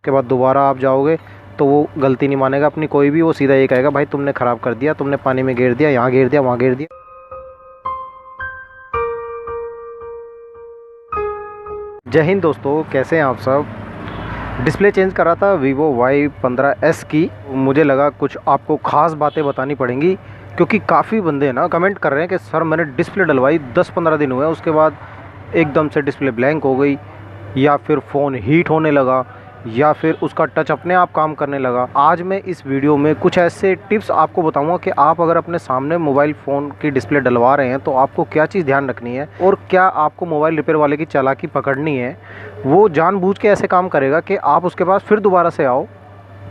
उसके बाद दोबारा आप जाओगे तो वो गलती नहीं मानेगा अपनी कोई भी, वो सीधा ये कहेगा भाई तुमने ख़राब कर दिया, तुमने पानी में गिर दिया, यहाँ गिर दिया, वहाँ गिर दिया। जय हिंद दोस्तों, कैसे हैं आप सब। डिस्प्ले चेंज करा था वीवो Y15s की। मुझे लगा कुछ आपको ख़ास बातें बतानी पड़ेंगी, क्योंकि काफ़ी बंदे ना कमेंट कर रहे हैं कि सर मैंने डिस्प्ले डलवाई 10-15 दिन हुए, उसके बाद एकदम से डिस्प्ले ब्लैंक हो गई, या फिर फ़ोन हीट होने लगा, या फिर उसका टच अपने आप काम करने लगा। आज मैं इस वीडियो में कुछ ऐसे टिप्स आपको बताऊंगा कि आप अगर अपने सामने मोबाइल फ़ोन की डिस्प्ले डलवा रहे हैं तो आपको क्या चीज़ ध्यान रखनी है, और क्या आपको मोबाइल रिपेयर वाले की चालाकी पकड़नी है। वो जानबूझ के ऐसे काम करेगा कि आप उसके पास फिर दोबारा से आओ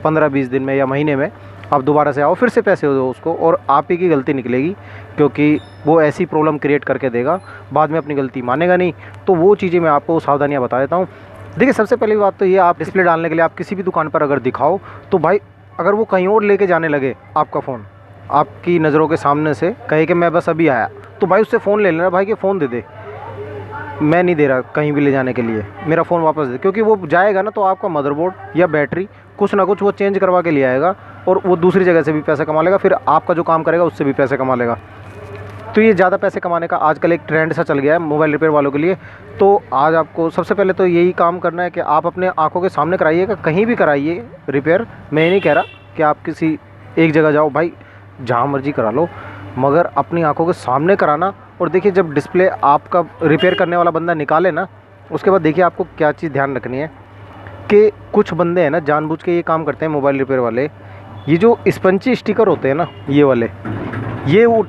15-20 दिन में या महीने में, आप दोबारा से आओ, फिर से पैसे दो उसको, और आप ही की गलती निकलेगी, क्योंकि वो ऐसी प्रॉब्लम क्रिएट करके देगा, बाद में अपनी गलती मानेगा नहीं। तो वो चीज़ें मैं आपको सावधानियाँ बता देता हूँ। देखिए, सबसे पहली बात तो ये, आप डिस्प्ले डालने के लिए आप किसी भी दुकान पर अगर दिखाओ तो भाई अगर वो कहीं और लेके जाने लगे आपका फ़ोन, आपकी नज़रों के सामने से कहे कि मैं बस अभी आया, तो भाई उससे फ़ोन ले लेना, भाई कि फ़ोन दे दे, मैं नहीं दे रहा कहीं भी ले जाने के लिए, मेरा फ़ोन वापस दे। क्योंकि वो जाएगा ना तो आपका मदरबोर्ड या बैटरी कुछ ना कुछ वो चेंज करवा के ले आएगा, और वो दूसरी जगह से भी पैसा कमा लेगा, फिर आपका जो काम करेगा उससे भी पैसे कमा लेगा। तो ये ज़्यादा पैसे कमाने का आजकल एक ट्रेंड सा चल गया है मोबाइल रिपेयर वालों के लिए। तो आज आपको सबसे पहले तो यही काम करना है कि आप अपने आंखों के सामने कराइएगा, कहीं भी कराइए रिपेयर। मैं ये नहीं कह रहा कि आप किसी एक जगह जाओ, भाई जहाँ मर्जी करा लो, मगर अपनी आंखों के सामने कराना। और देखिए, जब डिस्प्ले आपका रिपेयर करने वाला बंदा निकाले ना, उसके बाद देखिए आपको क्या चीज़ ध्यान रखनी है कि कुछ बंदे हैं ना जानबूझ के ये काम करते हैं मोबाइल रिपेयर वाले। ये जो स्पंची स्टिकर होते हैं ना, ये वाले, ये वो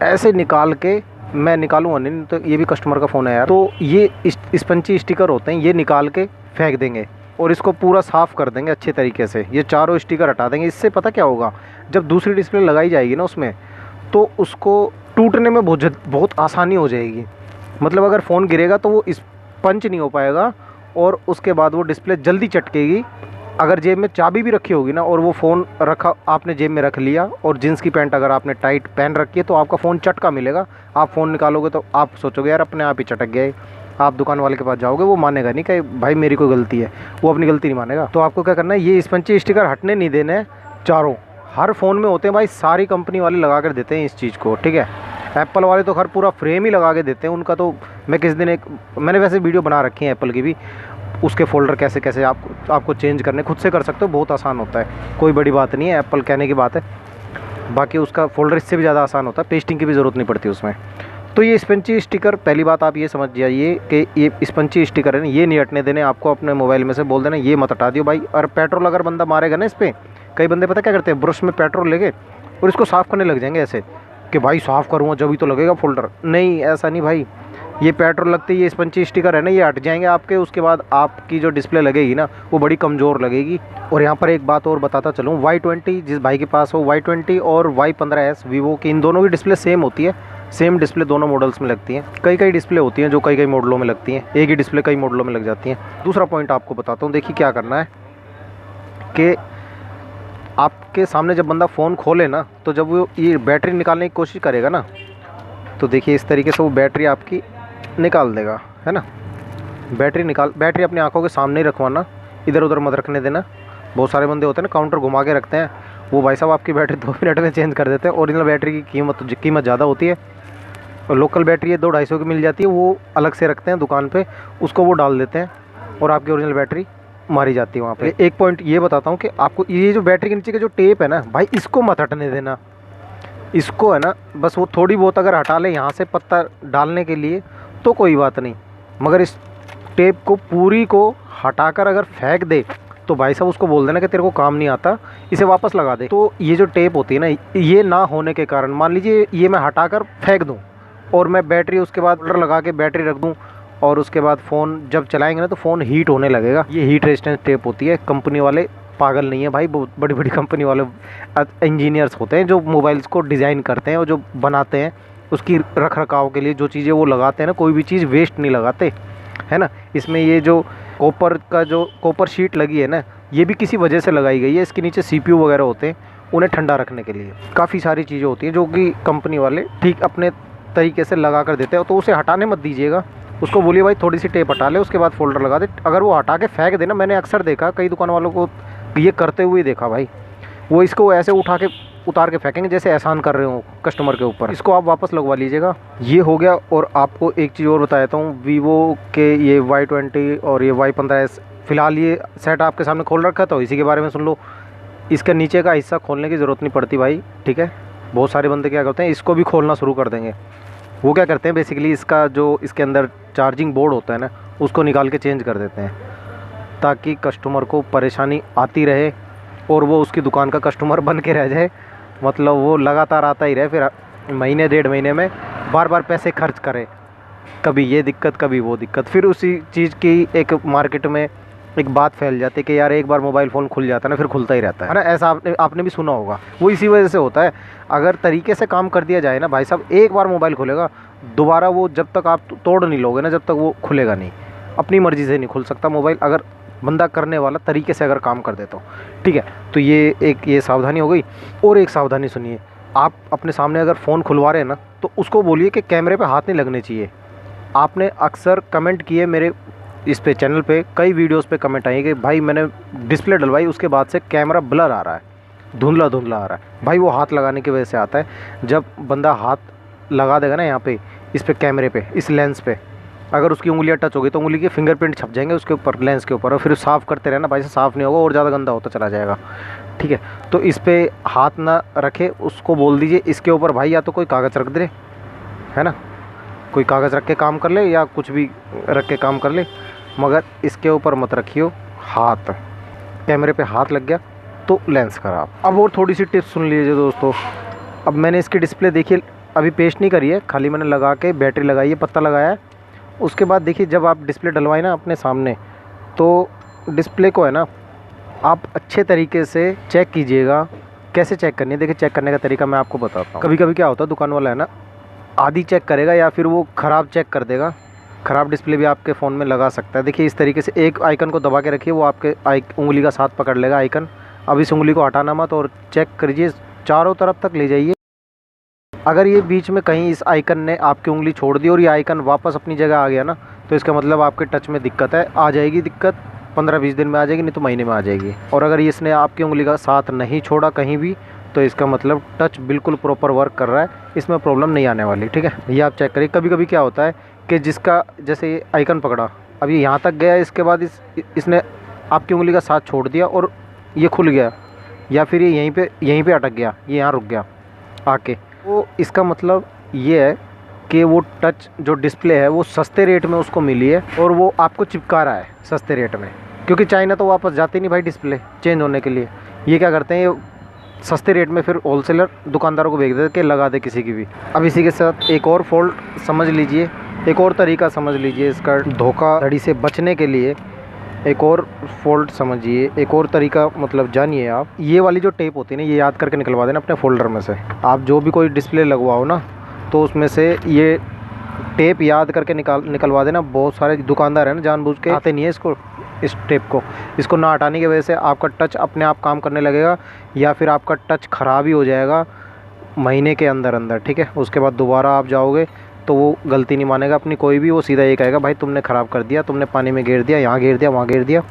ऐसे निकाल के, मैं निकालूंगा नहीं तो ये भी कस्टमर का फ़ोन है यार, तो ये स्पंची स्टिकर होते हैं, ये निकाल के फेंक देंगे और इसको पूरा साफ़ कर देंगे अच्छे तरीके से, ये चारों स्टिकर हटा देंगे। इससे पता क्या होगा, जब दूसरी डिस्प्ले लगाई जाएगी ना उसमें, तो उसको टूटने में बहुत आसानी हो जाएगी। मतलब अगर फ़ोन गिरेगा तो वो स्पंच नहीं हो पाएगा, और उसके बाद वो डिस्प्ले जल्दी चटकेगी। अगर जेब में चाबी भी रखी होगी ना, और वो फ़ोन रखा आपने जेब में रख लिया, और जीन्स की पैंट अगर आपने टाइट पहन रखी है, तो आपका फ़ोन चटका मिलेगा। आप फ़ोन निकालोगे तो आप सोचोगे यार अपने आप ही चटक गया है। आप दुकान वाले के पास जाओगे, वो मानेगा नहीं कि भाई मेरी कोई गलती है, वो अपनी गलती नहीं मानेगा। तो आपको क्या करना है, ये स्पंची स्टिकर हटने नहीं देने हैं चारों। हर फ़ोन में होते हैं भाई, सारी कंपनी वाले लगा कर देते हैं इस चीज़ को, ठीक है। एप्पल वाले तो हर पूरा फ्रेम ही लगा के देते हैं, उनका तो मैं किस दिन मैंने वैसे वीडियो बना रखी है एप्पल की भी, उसके फ़ोल्डर कैसे कैसे आपको चेंज करने खुद से कर सकते हो, बहुत आसान होता है, कोई बड़ी बात नहीं है, एप्पल कहने की बात है। बाकी उसका फ़ोल्डर इससे भी ज़्यादा आसान होता है, पेस्टिंग की भी ज़रूरत नहीं पड़ती उसमें। तो ये स्पंची स्टिकर, पहली बात आप ये समझ जाइए कि ये स्पंची स्टिकर है ना, ये नहीं हटने देने आपको। अपने मोबाइल में से बोल देना ये मत हटा दियो भाई। और पेट्रोल अगर बंदा मारेगा ना इस पर, कई बंदे पता क्या करते हैं, ब्रश में पेट्रोल लेके और इसको साफ़ करने लग जाएंगे ऐसे कि भाई साफ़ करूँगा जब ही तो लगेगा फ़ोल्डर। नहीं, ऐसा नहीं भाई, ये पेट्रोल लगते ही ये स्पंची स्टिकर है ना, ये हट जाएंगे आपके। उसके बाद आपकी जो डिस्प्ले लगेगी ना, वो बड़ी कमज़ोर लगेगी। और यहाँ पर एक बात और बताता चलूँ, Y20 जिस भाई के पास हो, Y20 और Y15s वीवो की, इन दोनों की डिस्प्ले सेम होती है। सेम डिस्प्ले दोनों मॉडल्स में लगती हैं। कई डिस्प्ले होती हैं जो कई मॉडलों में लगती हैं, एक ही डिस्प्ले कई मॉडलों में लग जाती हैं। दूसरा पॉइंट आपको बताता हूँ, देखिए क्या करना है कि आपके सामने जब बंदा फ़ोन खोले ना, तो जब वो ये बैटरी निकालने की कोशिश करेगा ना, तो देखिए इस तरीके से वो बैटरी आपकी निकाल देगा, है ना। बैटरी अपनी आंखों के सामने ही रखवाना, इधर उधर मत रखने देना। बहुत सारे बंदे होते हैं ना, काउंटर घुमा के रखते हैं, वो भाई साहब आपकी बैटरी 2 मिनट में चेंज कर देते हैं। ओरिजिनल बैटरी की कीमत ज़्यादा होती है, और लोकल बैटरी है 200-250 की मिल जाती है, वो अलग से रखते हैं दुकान पे, उसको वो डाल देते हैं, और आपकी ओरिजिनल बैटरी मारी जाती है वहाँ पे। एक पॉइंट ये बताता हूँ कि आपको ये जो बैटरी के नीचे का जो टेप है ना भाई, इसको मत हटने देना। इसको है ना, बस वो थोड़ी बहुत अगर हटा ले यहाँ से पत्ता डालने के लिए तो कोई बात नहीं, मगर इस टेप को पूरी को हटाकर अगर फेंक दे तो भाई साहब उसको बोल देना कि तेरे को काम नहीं आता, इसे वापस लगा दे। तो ये जो टेप होती है ना, ये ना होने के कारण, मान लीजिए ये मैं हटाकर फेंक दूँ और मैं बैटरी उसके बाद होल्डर लगा के बैटरी रख दूँ, और उसके बाद फ़ोन जब चलाएंगे ना तो फ़ोन हीट होने लगेगा। ये हीट रेजिस्टेंस टेप होती है। कंपनी वाले पागल नहीं है भाई, बहुत बड़ी कंपनी वाले इंजीनियर्स होते हैं जो मोबाइल्स को डिज़ाइन करते हैं और जो बनाते हैं, उसकी रख रखाव के लिए जो चीज़ें वो लगाते हैं ना, कोई भी चीज़ वेस्ट नहीं लगाते, है ना। इसमें ये जो कॉपर शीट लगी है ना, ये भी किसी वजह से लगाई गई है। इसके नीचे CPU वगैरह होते हैं, उन्हें ठंडा रखने के लिए काफ़ी सारी चीज़ें होती हैं जो कि कंपनी वाले ठीक अपने तरीके से लगा कर देते हैं। तो उसे हटाने मत दीजिएगा, उसको बोलिए भाई थोड़ी सी टेप हटा ले, उसके बाद फोल्डर लगा दे। अगर वो हटा के फेंक देना, मैंने अक्सर देखा कई दुकान वालों को ये करते हुए देखा भाई, वो इसको ऐसे उठा के उतार के फेंकेंगे जैसे एहसान कर रहे हो कस्टमर के ऊपर। इसको आप वापस लगवा लीजिएगा। ये हो गया। और आपको एक चीज़ और बता देता हूँ, वीवो के ये Y20 और ये Y15S फ़िलहाल ये सेट आपके सामने खोल रखा है, तो इसी के बारे में सुन लो। इसका नीचे का हिस्सा खोलने की ज़रूरत नहीं पड़ती भाई, ठीक है। बहुत सारे बंदे क्या करते हैं, इसको भी खोलना शुरू कर देंगे। वो क्या करते हैं बेसिकली, इसका जो इसके अंदर चार्जिंग बोर्ड होता है ना, उसको निकाल के चेंज कर देते हैं, ताकि कस्टमर को परेशानी आती रहे और वो उसकी दुकान का कस्टमर बन के रह जाए। मतलब वो लगातार आता ही रहे, फिर महीने 1.5 महीने में बार बार पैसे खर्च करे, कभी ये दिक्कत कभी वो दिक्कत। फिर उसी चीज़ की एक मार्केट में एक बात फैल जाती है कि यार एक बार मोबाइल फ़ोन खुल जाता है ना, फिर खुलता ही रहता है ना। ऐसा आपने भी सुना होगा। वो इसी वजह से होता है। अगर तरीके से काम कर दिया जाए ना भाई साहब, एक बार मोबाइल खुलेगा, दोबारा वो जब तक आप तोड़ नहीं लोगे ना, जब तक वो खुलेगा नहीं। अपनी मर्ज़ी से नहीं खुल सकता मोबाइल, अगर बंदा करने वाला तरीके से अगर काम कर दे तो, ठीक है। तो ये सावधानी हो गई। और एक सावधानी सुनिए, आप अपने सामने अगर फ़ोन खुलवा रहे हैं ना, तो उसको बोलिए कि कैमरे पे हाथ नहीं लगने चाहिए। आपने अक्सर कमेंट किए मेरे इस पे चैनल पे, कई वीडियोस पे कमेंट आई कि भाई मैंने डिस्प्ले डलवाई, उसके बाद से कैमरा ब्लर आ रहा है, धुंधला धुंधला आ रहा है। भाई वो हाथ लगाने की वजह से आता है। जब बंदा हाथ लगा देगा ना यहाँ पे, इस पे कैमरे पे, इस लेंस पे, अगर उसकी उंगलियां टच होगी तो उंगली के फिंगरप्रिंट छप जाएंगे उसके ऊपर, लेंस के ऊपर, और फिर साफ़ करते रहना भाई, से साफ़ नहीं होगा और ज़्यादा गंदा होता चला जाएगा, ठीक है। तो इस पर हाथ ना रखे, उसको बोल दीजिए इसके ऊपर भाई या तो कोई कागज़ रख दे, है ना, कोई कागज़ रख के काम कर ले या कुछ भी रख के काम कर ले, मगर इसके ऊपर मत रखियो हाथ। कैमरे पे हाथ लग गया तो लेंस ख़राब। अब और थोड़ी सी टिप्स सुन लीजिए दोस्तों। अब मैंने इसकी डिस्प्ले देखिए, अभी पेस्ट नहीं करी है, खाली मैंने लगा के बैटरी लगाई है, पत्ता लगाया है। उसके बाद देखिए, जब आप डिस्प्ले डलवाए ना अपने सामने, तो डिस्प्ले को है ना आप अच्छे तरीके से चेक कीजिएगा। कैसे चेक करनी है, देखिए चेक करने का तरीका मैं आपको बताता हूँ। कभी कभी क्या होता है, दुकान वाला है ना आधी चेक करेगा या फिर वो ख़राब चेक कर देगा। ख़राब डिस्प्ले भी आपके फ़ोन में लगा सकता है। देखिए इस तरीके से एक आइकन को दबा के रखिए, वो आपके उंगली का साथ पकड़ लेगा आइकन। अब इस उंगली को हटाना मत और चेक करिए, चारों तरफ तक ले जाइए। अगर ये बीच में कहीं इस आइकन ने आपकी उंगली छोड़ दी और ये आइकन वापस अपनी जगह आ गया ना, तो इसका मतलब आपके टच में दिक्कत है। आ जाएगी दिक्कत, 15-20 दिन में आ जाएगी, नहीं तो महीने में आ जाएगी। और अगर इसने आपकी उंगली का साथ नहीं छोड़ा कहीं भी, तो इसका मतलब टच बिल्कुल प्रॉपर वर्क कर रहा है, इसमें प्रॉब्लम नहीं आने वाली, ठीक है। ये आप चेक करिए। कभी कभी क्या होता है कि जिसका जैसे ये आइकन पकड़ा, अब ये यहाँ तक गया, इसके बाद इसने आपकी उंगली का साथ छोड़ दिया और ये खुल गया, या फिर ये यहीं पे अटक गया, ये यहाँ रुक गया आके, तो इसका मतलब ये है कि वो टच जो डिस्प्ले है वो सस्ते रेट में उसको मिली है और वो आपको चिपका रहा है सस्ते रेट में, क्योंकि चाइना तो वापस जाते नहीं भाई डिस्प्ले चेंज होने के लिए। ये क्या करते हैं, ये सस्ते रेट में फिर होलसेलर दुकानदारों को भेज देते कि लगा दे किसी की भी। अब इसी के साथ एक और फॉल्ट समझ लीजिए, एक और तरीका समझ लीजिए इसका धोखाधड़ी से बचने के लिए। एक और फॉल्ट समझिए, एक और तरीका मतलब जानिए आप। ये वाली जो टेप होती है ना, ये याद करके निकलवा देना अपने फोल्डर में से। आप जो भी कोई डिस्प्ले लगवाओ ना, तो उसमें से ये टेप याद करके निकलवा देना। बहुत सारे दुकानदार हैं ना जानबूझ के आते नहीं है इसको, इस टेप को, इसको ना हटाने की वजह से आपका टच अपने आप काम करने लगेगा, या फिर आपका टच ख़राब ही हो जाएगा महीने के अंदर अंदर, ठीक है। उसके बाद दोबारा आप जाओगे तो वो गलती नहीं मानेगा अपनी कोई भी, वो सीधा ये कहेगा भाई तुमने ख़राब कर दिया, तुमने पानी में गिर दिया, यहाँ गिर दिया, वहाँ गिर दिया।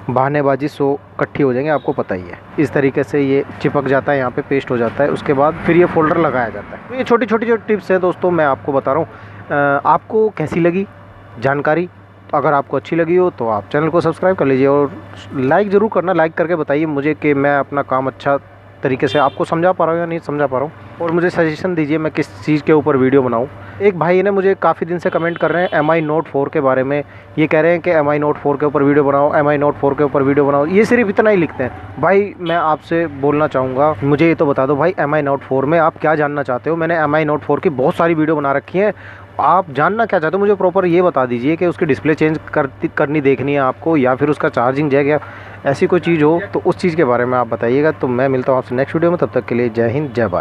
बहानेबाजी 100 इकट्ठी हो जाएंगे, आपको पता ही है। इस तरीके से ये चिपक जाता है, यहाँ पे पेस्ट हो जाता है। उसके बाद फिर ये फ़ोल्डर लगाया जाता है। तो ये छोटी छोटी जो टिप्स हैं दोस्तों मैं आपको बता रहा हूँ। आपको कैसी लगी जानकारी? अगर आपको अच्छी लगी हो तो आप चैनल को सब्सक्राइब कर लीजिए और लाइक ज़रूर करना। लाइक करके बताइए मुझे कि मैं अपना काम अच्छा तरीके से आपको समझा पा रहा हूँ या नहीं समझा पा रहा हूँ, और मुझे सजेशन दीजिए मैं किस चीज़ के ऊपर वीडियो बनाऊँ। एक भाई ने मुझे काफ़ी दिन से कमेंट कर रहे हैं MI Note 4 के बारे में। ये कह रहे हैं कि MI Note 4 के ऊपर वीडियो बनाओ, MI Note 4 के ऊपर वीडियो बनाओ। ये सिर्फ इतना ही लिखते हैं। भाई मैं आपसे बोलना चाहूँगा, मुझे ये तो बता दो भाई MI Note 4 में आप क्या जानना चाहते हो। मैंने MI Note 4 की बहुत सारी वीडियो बना रखी है। आप जानना क्या चाहते हो मुझे प्रॉपर ये बता दीजिए कि उसकी डिस्प्ले चेंज करनी देखनी है आपको, या फिर उसका चार्जिंग जैक या ऐसी कोई चीज़ हो तो उस चीज़ के बारे में आप बताइएगा। तो मैं मिलता हूँ आपसे नेक्स्ट वीडियो में, तब तक के लिए जय हिंद जय भारत।